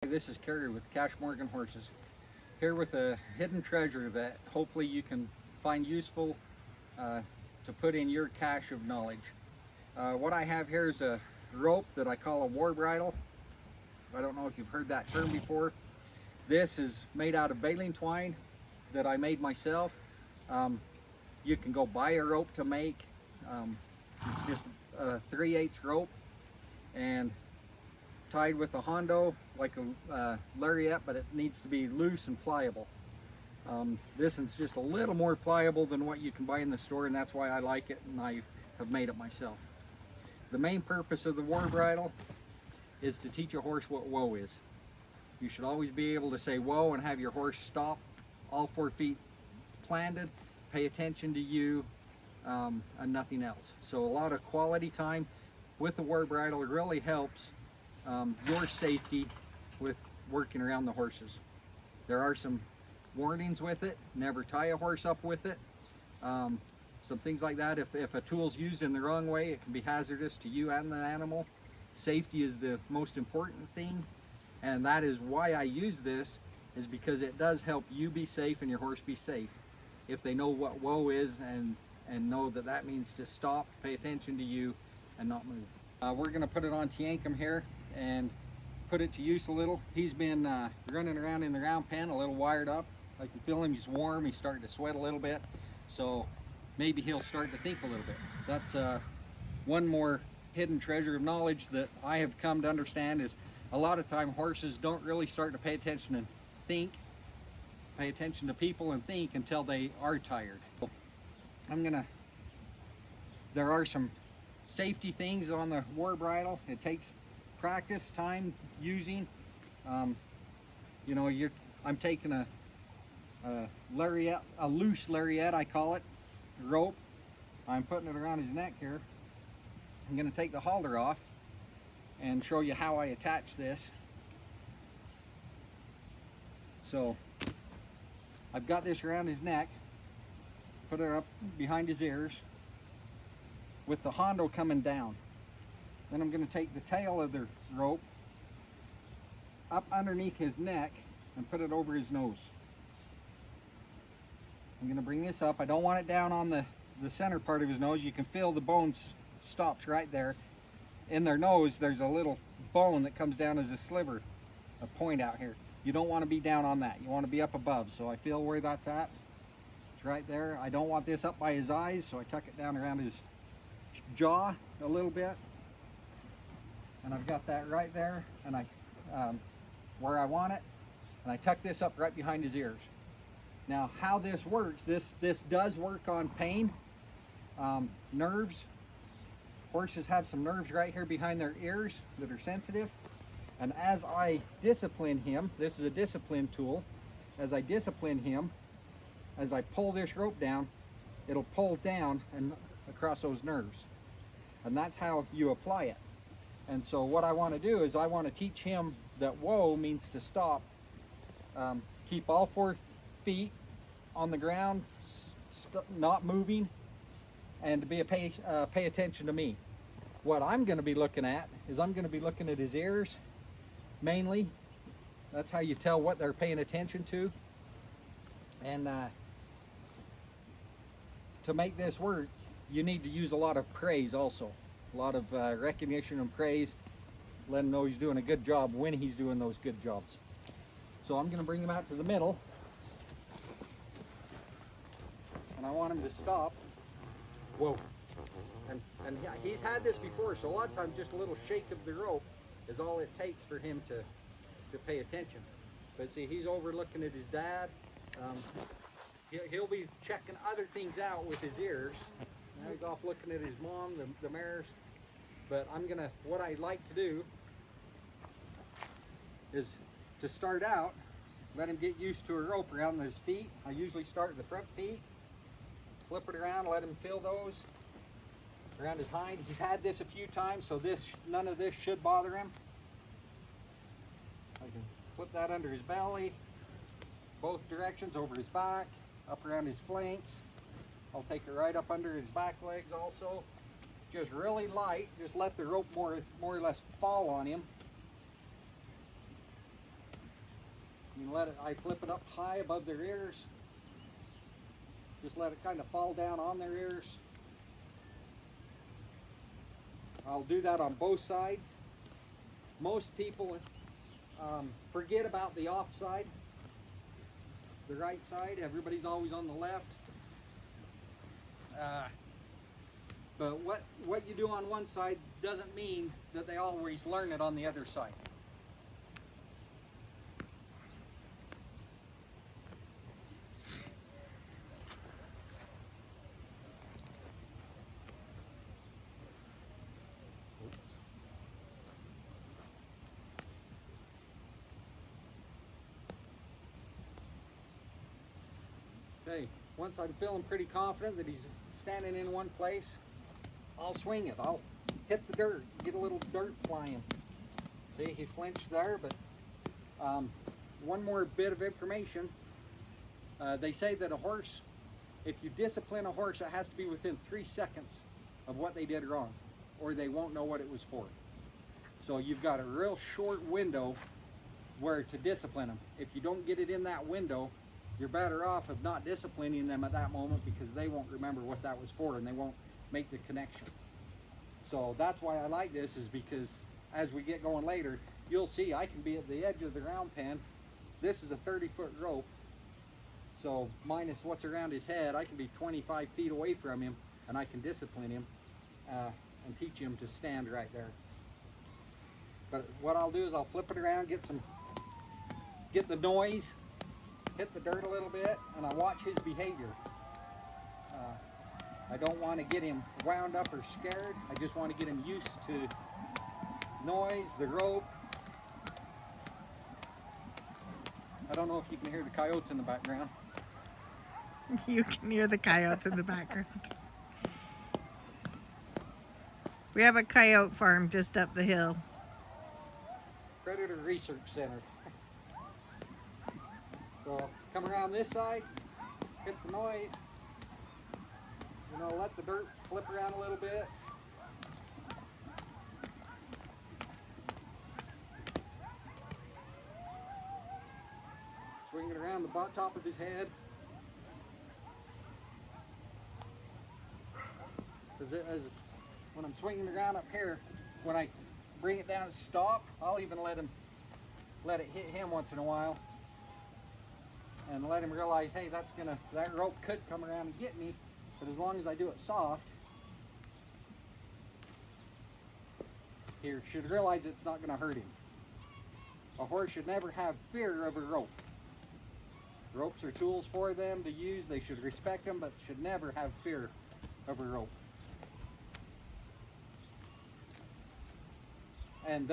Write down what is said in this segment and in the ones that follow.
This is Kerry with Cachemorganhorses, here with a hidden treasure that hopefully you can find useful to put in your cache of knowledge. What I have here is a rope that I call a war bridle. I don't know if you've heard that term before. This is made out of baling twine that I made myself. You can go buy a rope to make. It's just a 3/8 rope and tied with a hondo like a lariat, but it needs to be loose and pliable. This is just a little more pliable than what you can buy in the store, and that's why I like it and I have made it myself. The main purpose of the war bridle is to teach a horse what whoa is. You should always be able to say whoa and have your horse stop, all 4 feet planted, pay attention to you, and nothing else. So a lot of quality time with the war bridle really helps your safety with working around the horses. There are some warnings with it. Never tie a horse up with it. Some things like that. If a tool's used in the wrong way, it can be hazardous to you and the animal. Safety is the most important thing, and that is why I use this, is because it does help you be safe and your horse be safe. If they know what whoa is and know that that means to stop, pay attention to you, and not move. We're going to put it on Tiankum here and put it to use a little. He's been running around in the round pen a little wired up. I can feel him, he's warm, he's starting to sweat a little bit. So maybe he'll start to think a little bit. That's one more hidden treasure of knowledge that I have come to understand, is a lot of time horses don't really start to pay attention and think, pay attention to people and think until they are tired. There are some safety things on the war bridle. It takes practice, time using. You know, I'm taking a lariat, a loose lariat I call it, rope. I'm putting it around his neck here. I'm going to take the halter off and show you how I attach this. So I've got this around his neck, put it up behind his ears with the hondo coming down. Then I'm going to take the tail of the rope up underneath his neck and put it over his nose. I'm going to bring this up. I don't want it down on the center part of his nose. You can feel the bone stops right there. In their nose, there's a little bone that comes down as a sliver, a point out here. You don't want to be down on that. You want to be up above. So I feel where that's at. It's right there. I don't want this up by his eyes, so I tuck it down around his jaw a little bit. And I've got that right there, and I where I want it, and I tuck this up right behind his ears. Now, how this works, this does work on pain, nerves. Horses have some nerves right here behind their ears that are sensitive, and as I discipline him, this is a discipline tool, as I discipline him, as I pull this rope down, it'll pull down and across those nerves, and that's how you apply it. And so what I want to do is I want to teach him that whoa means to stop, keep all 4 feet on the ground, not moving, and to be pay attention to me. What I'm going to be looking at is I'm going to be looking at his ears mainly. That's how you tell what they're paying attention to. And to make this work, you need to use a lot of praise also. A lot of recognition and praise. Let him know he's doing a good job when he's doing those good jobs. So I'm going to bring him out to the middle. And I want him to stop. Whoa. And yeah, he's had this before, so a lot of times just a little shake of the rope is all it takes for him to pay attention. But see, he's over looking at his dad. He'll be checking other things out with his ears. Now he's off looking at his mom, the mares. But what I like to do is to start out, let him get used to a rope around his feet. I usually start at the front feet, flip it around, let him feel those around his hind. He's had this a few times, so none of this should bother him. I can flip that under his belly, both directions, over his back, up around his flanks. I'll take it right up under his back legs also. Just really light, just let the rope more or less fall on him. You can let it, I flip it up high above their ears. Just let it kind of fall down on their ears. I'll do that on both sides. Most people forget about the off side, the right side. Everybody's always on the left. But what you do on one side doesn't mean that they always learn it on the other side. Okay, once I'm feeling pretty confident that he's standing in one place, I'll swing it. I'll hit the dirt, get a little dirt flying. See, he flinched there, but one more bit of information. They say that a horse, if you discipline a horse, it has to be within 3 seconds of what they did wrong, or they won't know what it was for. So you've got a real short window where to discipline them. If you don't get it in that window, you're better off of not disciplining them at that moment, because they won't remember what that was for and they won't make the connection. So that's why I like this, is because as we get going later, you'll see I can be at the edge of the ground pen. This is a 30-foot rope, so minus what's around his head, I can be 25 feet away from him and I can discipline him and teach him to stand right there. But what I'll do is I'll flip it around, get the noise, hit the dirt a little bit, and I watch his behavior. I don't want to get him wound up or scared. I just want to get him used to noise, the rope. I don't know if you can hear the coyotes in the background. You can hear the coyotes in the background. We have a coyote farm just up the hill. Predator Research Center. So come around this side, hit the noise, you know, let the dirt flip around a little bit. Swing it around the top of his head. As when I'm swinging around up here, when I bring it down and stop, I'll even let it hit him once in a while. And let him realize, hey, that rope could come around and get me, but as long as I do it soft, he should realize it's not going to hurt him. A horse should never have fear of a rope. Ropes are tools for them to use. They should respect them, but should never have fear of a rope. And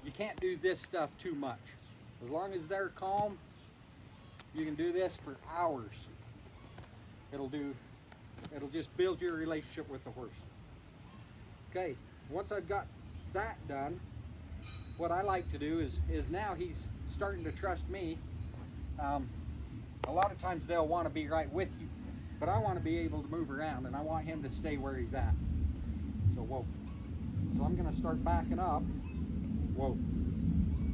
you can't do this stuff too much. As long as they're calm, you can do this for hours. It'll just build your relationship with the horse. Okay, once I've got that done, what I like to do is now he's starting to trust me. A lot of times they'll want to be right with you, but I want to be able to move around and I want him to stay where he's at. So whoa. So I'm going to start backing up. Whoa.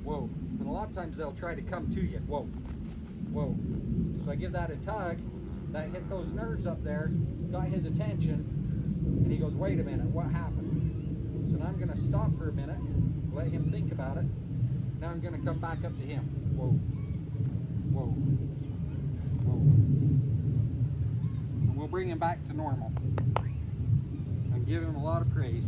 Whoa. And a lot of times they'll try to come to you. Whoa. Whoa. So I give that a tug. That hit those nerves up there, got his attention, and he goes, wait a minute, what happened? So now I'm going to stop for a minute, let him think about it. Now I'm going to come back up to him. Whoa. Whoa. Whoa. And we'll bring him back to normal. And give him a lot of praise.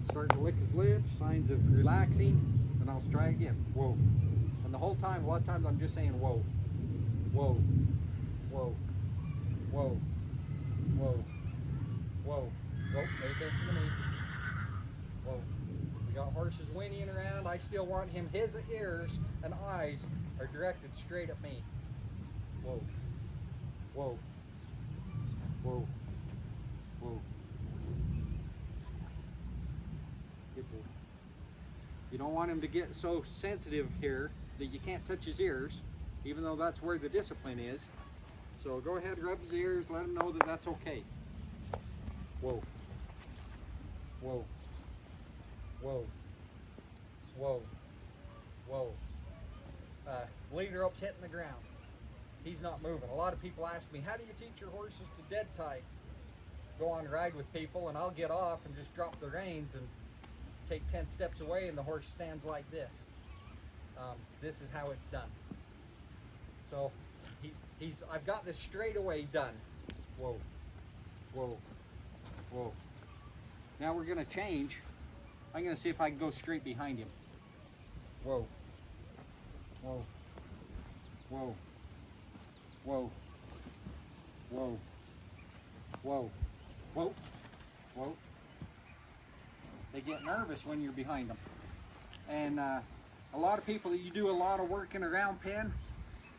Starting to lick his lips, signs of relaxing, and I'll try again. Whoa. And the whole time, a lot of times I'm just saying whoa. Whoa. Whoa. Whoa. Whoa. Whoa. Whoa. Pay attention to me. Whoa. We got horses whinnying around. I still want him, his ears and eyes are directed straight at me. Whoa. Whoa. Whoa. Whoa. You don't want him to get so sensitive here that you can't touch his ears, even though that's where the discipline is. So go ahead, rub his ears, let him know that that's okay. Whoa. Whoa. Whoa. Whoa. Whoa. Lead rope's hitting the ground. He's not moving. A lot of people ask me, how do you teach your horses to dead tie? Go on ride with people and I'll get off and just drop the reins and take 10 steps away and the horse stands like this. This is how it's done. So I've got this straightaway done. Whoa, whoa, whoa. Now we're gonna change. I'm gonna see if I can go straight behind him. Whoa, whoa, whoa, whoa, whoa, whoa, whoa, whoa. They get nervous when you're behind them. And a lot of people, you do a lot of work in a round pen,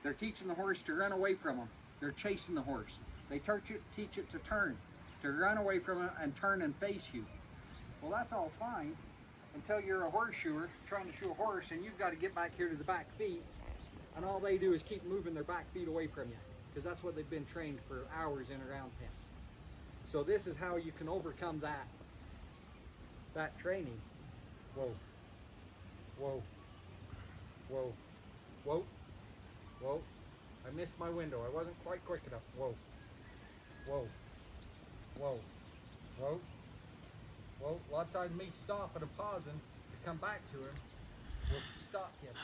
they're teaching the horse to run away from them. They're chasing the horse. They teach it to turn, to run away from it and turn and face you. Well, that's all fine until you're a horseshoer trying to shoe a horse and you've got to get back here to the back feet, and all they do is keep moving their back feet away from you because that's what they've been trained for hours in a round pen. So this is how you can overcome that training. Whoa, whoa, whoa, whoa, whoa. I missed my window. I wasn't quite quick enough. Whoa, whoa, whoa, whoa, whoa. A lot of times me stopping and pausing to come back to him will stop him.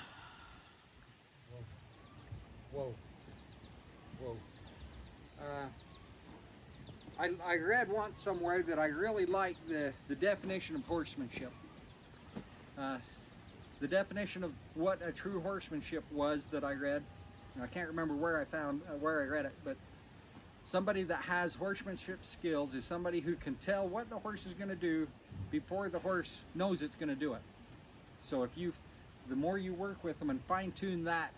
Whoa, whoa, whoa. I read once somewhere that I really like the definition of horsemanship. The definition of what a true horsemanship was that I read. I can't remember where I read it, but somebody that has horsemanship skills is somebody who can tell what the horse is going to do before the horse knows it's going to do it. So the more you work with them and fine tune that,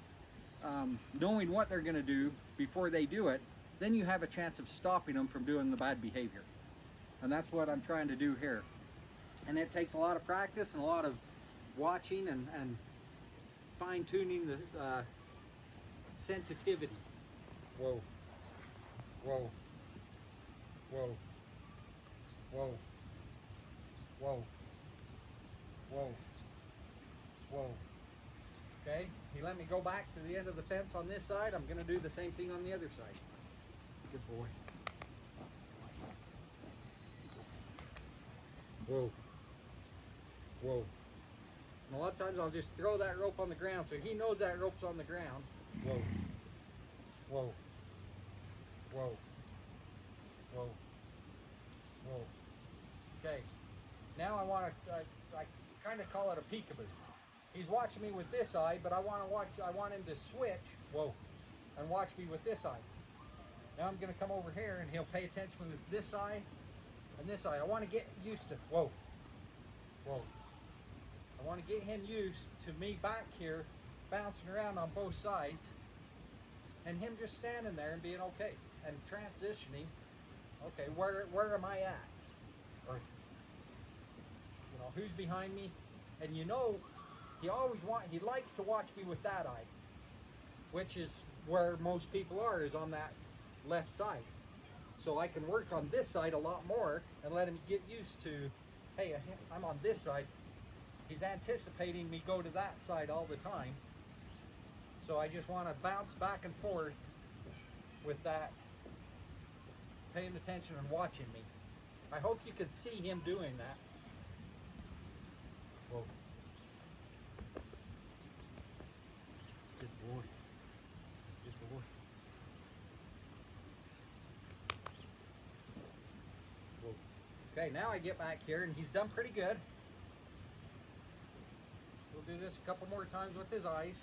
knowing what they're going to do before they do it, then you have a chance of stopping them from doing the bad behavior. And that's what I'm trying to do here. And it takes a lot of practice and a lot of watching and fine-tuning the sensitivity. Whoa, whoa, whoa, whoa, whoa, whoa, whoa. Okay, he let me go back to the end of the fence on this side. I'm going to do the same thing on the other side. Good boy. Whoa. Whoa. And a lot of times I'll just throw that rope on the ground so he knows that rope's on the ground. Whoa. Whoa. Whoa. Whoa. Whoa. Okay. Now I want to, I kind of call it a peekaboo. He's watching me with this eye, but I want him to switch, whoa, and watch me with this eye. Now I'm going to come over here and he'll pay attention with this eye and this eye. I want to get used to, whoa, whoa. I want to get him used to me back here bouncing around on both sides and him just standing there and being okay and transitioning. Okay, where am I at? Or, who's behind me? And he likes to watch me with that eye, which is where most people are, is on that left side. So I can work on this side a lot more and let him get used to, hey, I'm on this side. He's anticipating me go to that side all the time. So I just want to bounce back and forth with that, paying attention and watching me. I hope you can see him doing that. Whoa. Good boy. Good boy. Whoa. Okay, now I get back here and he's done pretty good. We'll do this a couple more times with his eyes.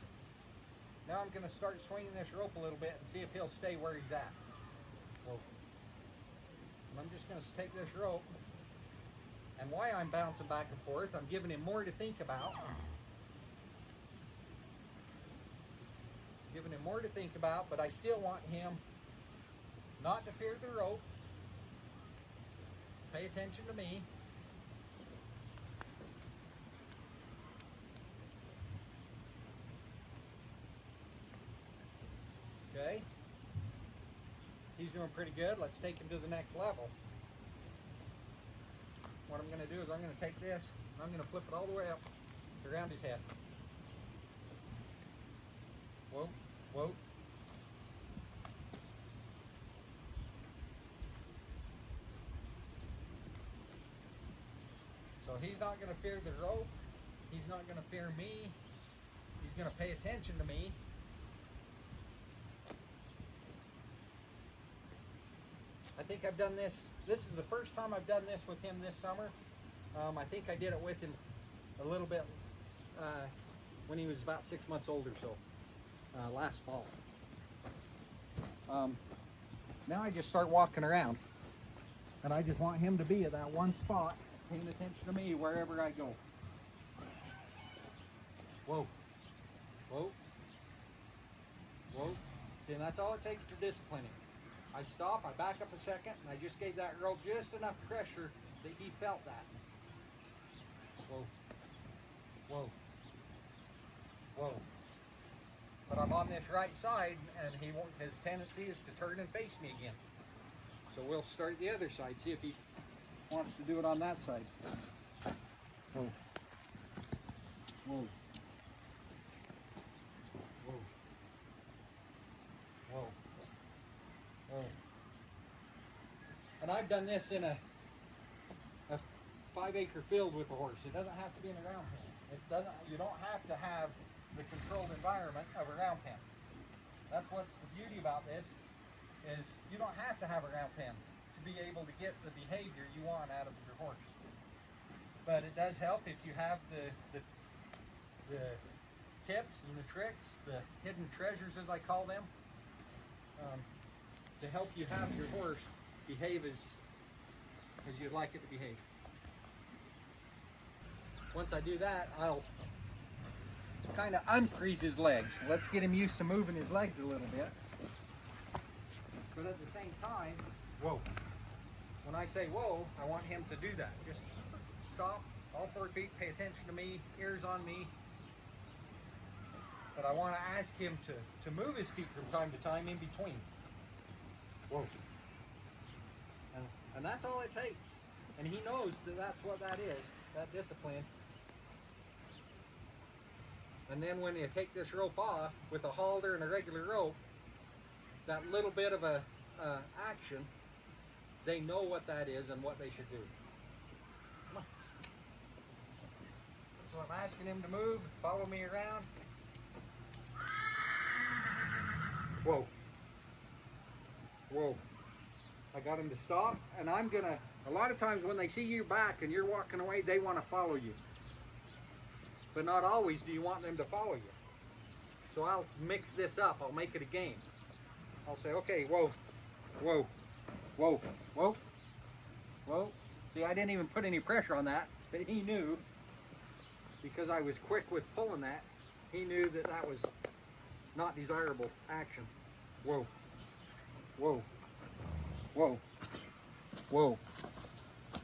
Now I'm going to start swinging this rope a little bit and see if he'll stay where he's at. Whoa. And I'm just going to take this rope, and why I'm bouncing back and forth, I'm giving him more to think about. Giving him more to think about, but I still want him not to fear the rope. Pay attention to me. Okay. He's doing pretty good. Let's take him to the next level. What I'm going to do is I'm going to take this and I'm going to flip it all the way up. around his head. Whoa, whoa. So he's not going to fear the rope. He's not going to fear me. He's going to pay attention to me. I think I've done this. This is the first time I've done this with him this summer. I think I did it with him a little bit when he was about 6 months old or so, last fall. Now I just start walking around, and I just want him to be at that one spot, paying attention to me wherever I go. Whoa, whoa, whoa. See, and that's all it takes to discipline him. I stop, I back up a second, and I just gave that rope just enough pressure that he felt that. Whoa, whoa, whoa. But I'm on this right side, and his tendency is to turn and face me again. So we'll start the other side, see if he wants to do it on that side. Whoa, whoa, whoa, whoa, whoa. And I've done this in a 5-acre field with a horse. It doesn't have to be in a round pen. You don't have to have the controlled environment of a round pen. That's what's the beauty about this, is you don't have to have a round pen to be able to get the behavior you want out of your horse. But it does help if you have the tips and the tricks, the hidden treasures as I call them, to help you have your horse behave as you'd like it to behave. Once I do that, I'll kind of unfreeze his legs. Let's get him used to moving his legs a little bit. But at the same time, whoa. When I say whoa, I want him to do that. Just stop, all 4 feet, pay attention to me, ears on me. But I want to ask him to move his feet from time to time in between. Whoa. And that's all it takes. And he knows that that's what that is, that discipline. And then when you take this rope off with a halter and a regular rope, that little bit of a action, they know what that is and what they should do. Come on. So I'm asking him to move, follow me around. Whoa. Whoa. I got him to stop, and I'm gonna, a lot of times when they see you back and you're walking away, they want to follow you. But not always do you want them to follow you. So I'll mix this up, I'll make it a game. I'll say, okay, whoa, whoa, whoa, whoa, whoa. See, I didn't even put any pressure on that, but he knew, because I was quick with pulling that, he knew that that was not desirable action. Whoa, whoa, whoa, whoa,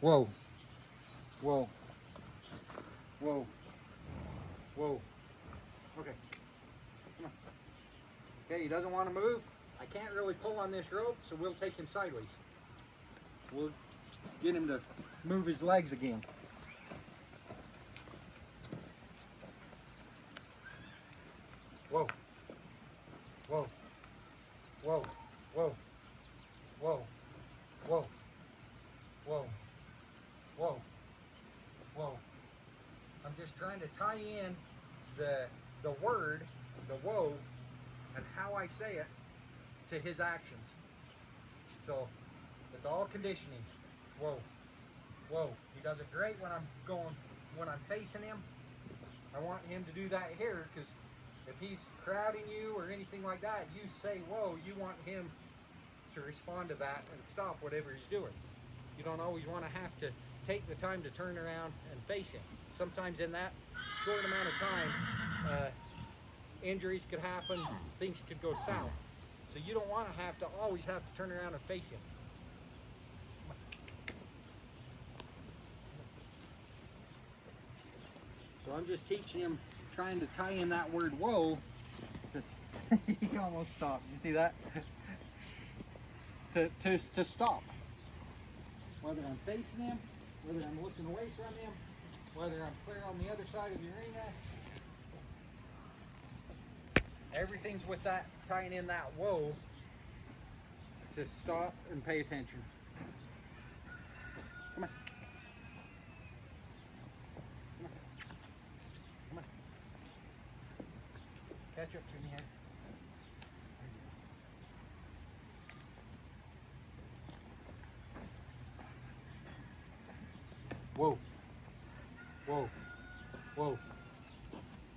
whoa, whoa, whoa, whoa. Okay, come on. Okay, he doesn't want to move. I can't really pull on this rope, so we'll take him sideways. We'll get him to move his legs again. Whoa, whoa, whoa, whoa, whoa, whoa, whoa, whoa, whoa. I'm just trying to tie in the word, the whoa, and how I say it to his actions. So it's all conditioning. Whoa, whoa. He does it great when I'm facing him. I want him to do that here, because if he's crowding you or anything like that, you say whoa, you want him to respond to that and stop whatever he's doing. You don't always want to have to take the time to turn around and face him. Sometimes in that short amount of time, injuries could happen, things could go south. So you don't want to always have to turn around and face him. So I'm just teaching him, trying to tie in that word whoa, because he almost stopped. You see that? to stop. Whether I'm facing him, whether I'm looking away from him, whether I'm clear on the other side of the arena. Everything's with that, tying in that whoa to stop and pay attention. Come on. Come on. Come on. Catch up to me here. Whoa. Whoa. Whoa.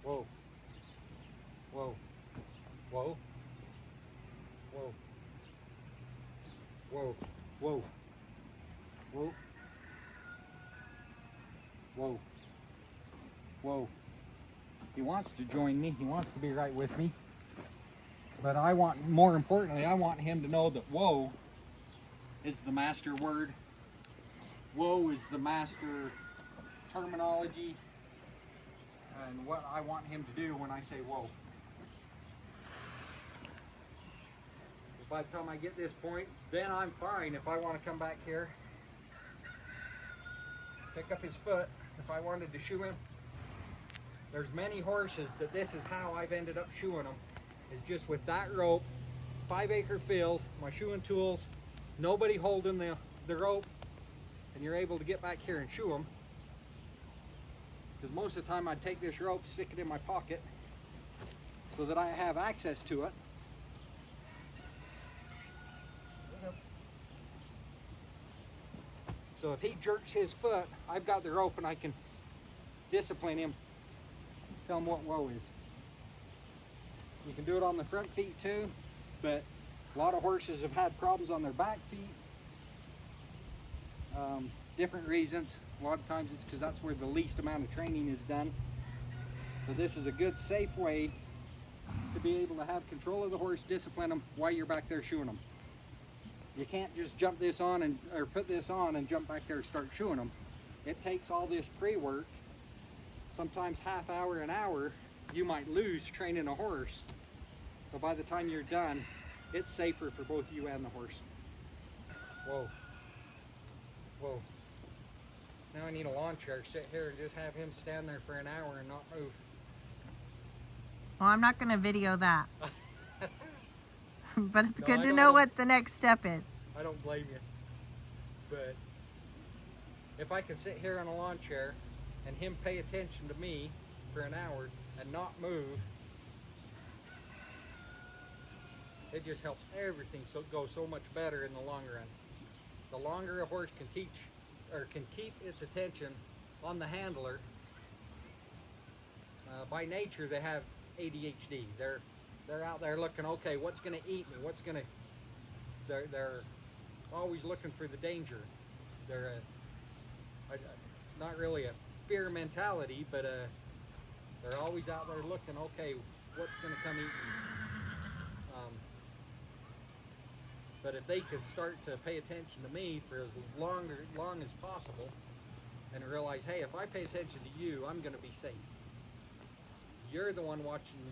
Whoa. Whoa. Whoa. Whoa. Whoa. Whoa. Whoa. Whoa. Whoa. He wants to join me. He wants to be right with me. But I want, more importantly, I want him to know that whoa is the master word. Whoa is the master terminology and what I want him to do when I say whoa. By the time I get this point, then I'm fine. If I want to come back here, pick up his foot, if I wanted to shoe him, there's many horses that this is how I've ended up shoeing them, is just with that rope, 5-acre field, my shoeing tools, nobody holding the rope, and you're able to get back here and shoe them. Because most of the time I'd take this rope, stick it in my pocket so that I have access to it. So if he jerks his foot, I've got the rope and I can discipline him, tell him what whoa is. You can do it on the front feet too, but a lot of horses have had problems on their back feet. Different reasons. A lot of times it's because that's where the least amount of training is done. So this is a good, safe way to be able to have control of the horse, discipline them while you're back there shoeing them. You can't just jump this on or put this on and jump back there and start shoeing them. It takes all this pre-work, sometimes half hour, an hour, you might lose training a horse. But by the time you're done, it's safer for both you and the horse. Whoa. Whoa. Now I need a lawn chair, sit here and just have him stand there for an hour and not move. Well, I'm not going to video that. But it's No, good to know what the next step is. I don't blame you. But if I can sit here on a lawn chair and him pay attention to me for an hour and not move, it just helps everything go so much better in the long run. The longer a horse can teach or can keep its attention on the handler, by nature they have ADHD. They're out there looking, okay, what's going to eat me? They're always looking for the danger. They're not really a fear mentality, but they're always out there looking, okay, what's going to come eat me? But if they could start to pay attention to me for as long as possible and realize, hey, if I pay attention to you, I'm going to be safe. You're the one watching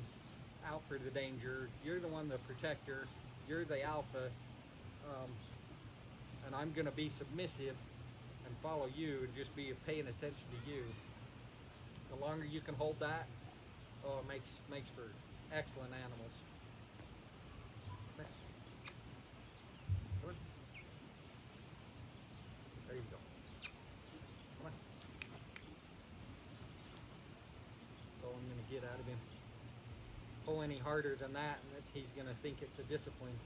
out for the danger. You're the one, the protector. You're the alpha. And I'm going to be submissive and follow you and just be paying attention to you. The longer you can hold that, oh, it makes for excellent animals. Come on. There you go. Come on. That's all I'm going to get out of him. Pull any harder than that, and he's going to think it's a discipline.